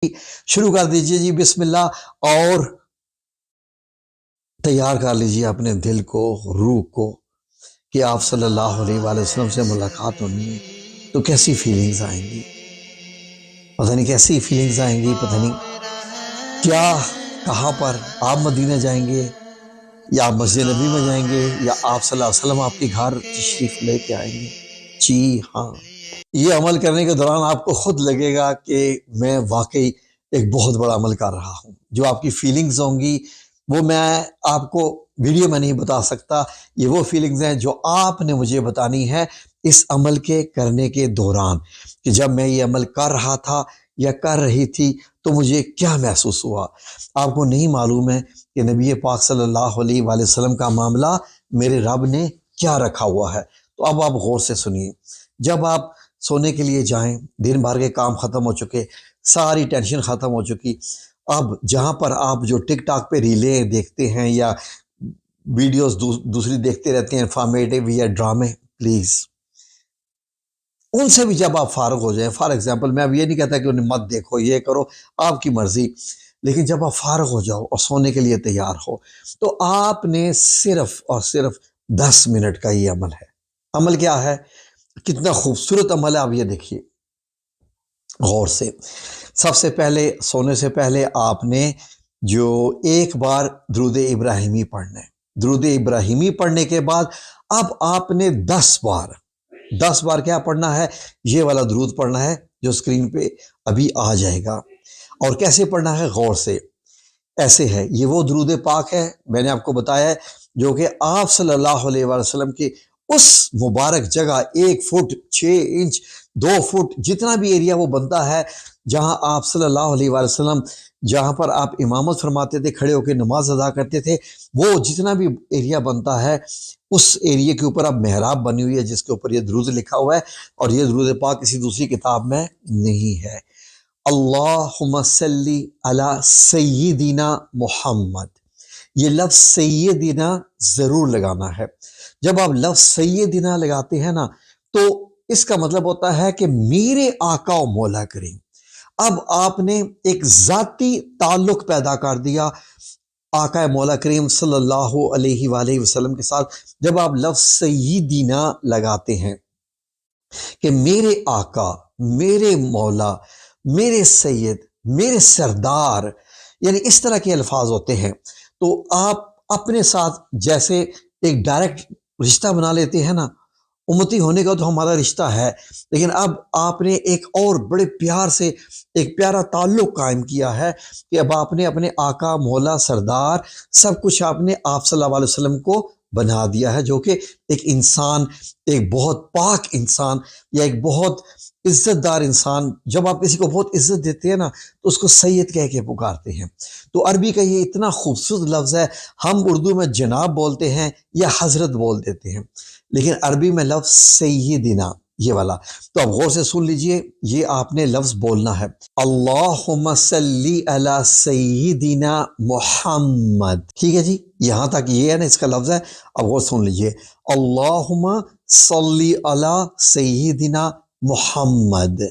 شروع کر دیجئے جی بسم اللہ، اور تیار کر لیجئے اپنے دل کو، روح کو، کہ آپ صلی اللہ علیہ وآلہ وسلم سے ملاقات ہونی ہے تو کیسی فیلنگز آئیں گی، پتہ نہیں کیسی فیلنگز آئیں گی، پتہ نہیں کیا، کہاں پر آپ مدینہ جائیں گے یا آپ مسجد نبی میں جائیں گے یا آپ صلی اللہ علیہ وسلم آپ کے گھر تشریف لے کے آئیں گے۔ جی ہاں، یہ عمل کرنے کے دوران آپ کو خود لگے گا کہ میں واقعی ایک بہت بڑا عمل کر رہا ہوں۔ جو آپ کی فیلنگز ہوں گی وہ میں آپ کو ویڈیو میں نہیں بتا سکتا، یہ وہ فیلنگز ہیں جو آپ نے مجھے بتانی ہے اس عمل کے کرنے کے دوران، کہ جب میں یہ عمل کر رہا تھا یا کر رہی تھی تو مجھے کیا محسوس ہوا۔ آپ کو نہیں معلوم ہے کہ نبی پاک صلی اللہ علیہ وآلہ وسلم کا معاملہ میرے رب نے کیا رکھا ہوا ہے۔ تو اب آپ غور سے سنیے، جب آپ سونے کے لیے جائیں، دن بھر کے کام ختم ہو چکے، ساری ٹینشن ختم ہو چکی، اب جہاں پر آپ جو ٹک ٹاک پہ ریلیں دیکھتے ہیں یا ویڈیوز دوسری دیکھتے رہتے ہیں انفارمیٹیو یا ڈرامے، پلیز ان سے بھی جب آپ فارغ ہو جائیں، فار ایگزامپل میں اب یہ نہیں کہتا کہ انہیں مت دیکھو، یہ کرو، آپ کی مرضی، لیکن جب آپ فارغ ہو جاؤ اور سونے کے لیے تیار ہو تو آپ نے صرف اور صرف 10 منٹ کا یہ عمل ہے۔ عمل کیا ہے؟ کتنا خوبصورت عمل ہے، آپ یہ دیکھیے غور سے۔ سب سے پہلے سونے سے پہلے آپ نے جو ایک بار درود ابراہیمی پڑھنا ہے، درود ابراہیمی پڑھنے کے بعد اب آپ نے 10 بار کیا پڑھنا ہے؟ یہ والا درود پڑھنا ہے جو اسکرین پہ ابھی آ جائے گا۔ اور کیسے پڑھنا ہے؟ غور سے، ایسے ہے، یہ وہ درود پاک ہے میں نے آپ کو بتایا ہے جو کہ آپ صلی اللہ علیہ وآلہ وسلم کی اس مبارک جگہ 1 فٹ 6 انچ 2 فٹ جتنا بھی ایریا وہ بنتا ہے، جہاں آپ صلی اللہ علیہ وآلہ وسلم، جہاں پر آپ امامت فرماتے تھے، کھڑے ہو کے نماز ادا کرتے تھے، وہ جتنا بھی ایریا بنتا ہے اس ایریا کے اوپر اب محراب بنی ہوئی ہے جس کے اوپر یہ درود لکھا ہوا ہے، اور یہ درود پاک کسی دوسری کتاب میں نہیں ہے۔ اللہم صلی علی سیدنا محمد، یہ لفظ سیدنا ضرور لگانا ہے۔ جب آپ لفظ سیدنا لگاتے ہیں نا تو اس کا مطلب ہوتا ہے کہ میرے آقا و مولا کریم۔ اب آپ نے ایک ذاتی تعلق پیدا کر دیا آقا مولا کریم صلی اللہ علیہ وآلہ وسلم کے ساتھ، جب آپ لفظ سیدنا لگاتے ہیں کہ میرے آقا، میرے مولا، میرے سید، میرے سردار، یعنی اس طرح کے الفاظ ہوتے ہیں، تو آپ اپنے ساتھ جیسے ایک ڈائریکٹ رشتہ بنا لیتے ہیں نا، امتی ہونے کا تو ہمارا رشتہ ہے، لیکن اب آپ نے ایک اور بڑے پیار سے ایک پیارا تعلق قائم کیا ہے کہ اب آپ نے اپنے آقا، مولا، سردار، سب کچھ آپ نے آپ صلی اللہ علیہ وسلم کو بنا دیا ہے، جو کہ ایک انسان، ایک بہت پاک انسان یا ایک بہت عزت دار انسان، جب آپ کسی کو بہت عزت دیتے ہیں نا تو اس کو سید کہہ کے پکارتے ہیں۔ تو عربی کا یہ اتنا خوبصورت لفظ ہے، ہم اردو میں جناب بولتے ہیں یا حضرت بول دیتے ہیں، لیکن عربی میں لفظ سیدنا یہ والا، تو اب غور سے سن لیجئے، یہ آپ نے لفظ بولنا ہے، اللہم صلی علی سیدنا محمد، ٹھیک ہے جی، یہاں تک یہ ہے نا اس کا لفظ ہے۔ اب غور سن لیجئے، اللہم صلی علی سیدنا محمد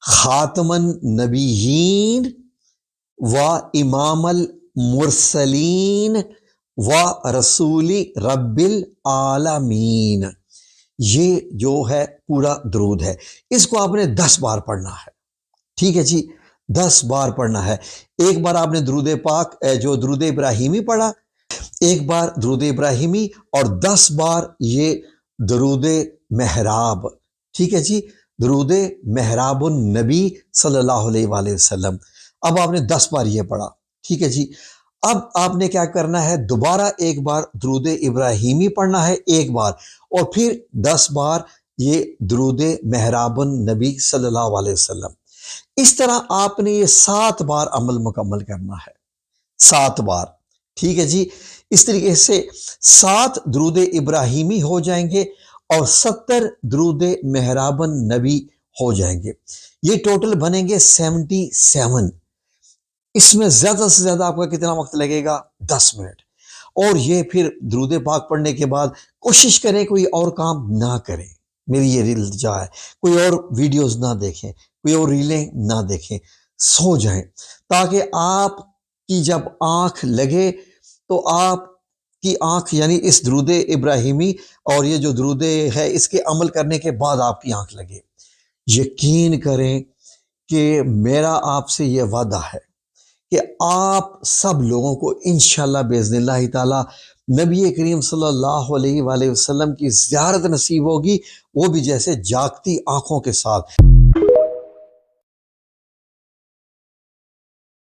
خاتم النبیین و امام المرسلین و رسول رب العالمین، یہ جو ہے پورا درود ہے، اس کو آپ نے 10 بار پڑھنا ہے، ٹھیک ہے جی، 10 بار پڑھنا ہے۔ ایک بار آپ نے درود پاک جو درود ابراہیمی پڑھا، ایک بار درود ابراہیمی، اور 10 بار یہ درود محراب، ٹھیک ہے جی، درود محراب النبی صلی اللہ علیہ وآلہ وسلم۔ اب آپ نے 10 بار یہ پڑھا، ٹھیک ہے جی، اب آپ نے کیا کرنا ہے؟ دوبارہ ایک بار درود ابراہیمی پڑھنا ہے، ایک بار، اور پھر 10 بار یہ درود محراب النبی صلی اللہ علیہ وسلم۔ اس طرح آپ نے یہ 7 بار عمل مکمل کرنا ہے، 7 بار، ٹھیک ہے جی، اس طریقے سے 7 درود ابراہیمی ہو جائیں گے اور 70 درود محراب النبی ہو جائیں گے، یہ ٹوٹل بنیں گے 77۔ اس میں زیادہ سے زیادہ آپ کا کتنا وقت لگے گا؟ 10 منٹ۔ اور یہ پھر درود پاک پڑھنے کے بعد کوشش کریں کوئی اور کام نہ کریں، میری یہ التجا ہے، کوئی اور ویڈیوز نہ دیکھیں، کوئی اور ریلیں نہ دیکھیں، سو جائیں، تاکہ آپ کی جب آنکھ لگے تو آپ کی آنکھ یعنی اس درود ابراہیمی اور یہ جو درود ہے اس کے عمل کرنے کے بعد آپ کی آنکھ لگے۔ یقین کریں کہ میرا آپ سے یہ وعدہ ہے کہ آپ سب لوگوں کو انشاءاللہ باذن اللہ تعالی نبی کریم صلی اللہ علیہ وآلہ وسلم کی زیارت نصیب ہوگی، وہ بھی جیسے جاگتی آنکھوں کے ساتھ۔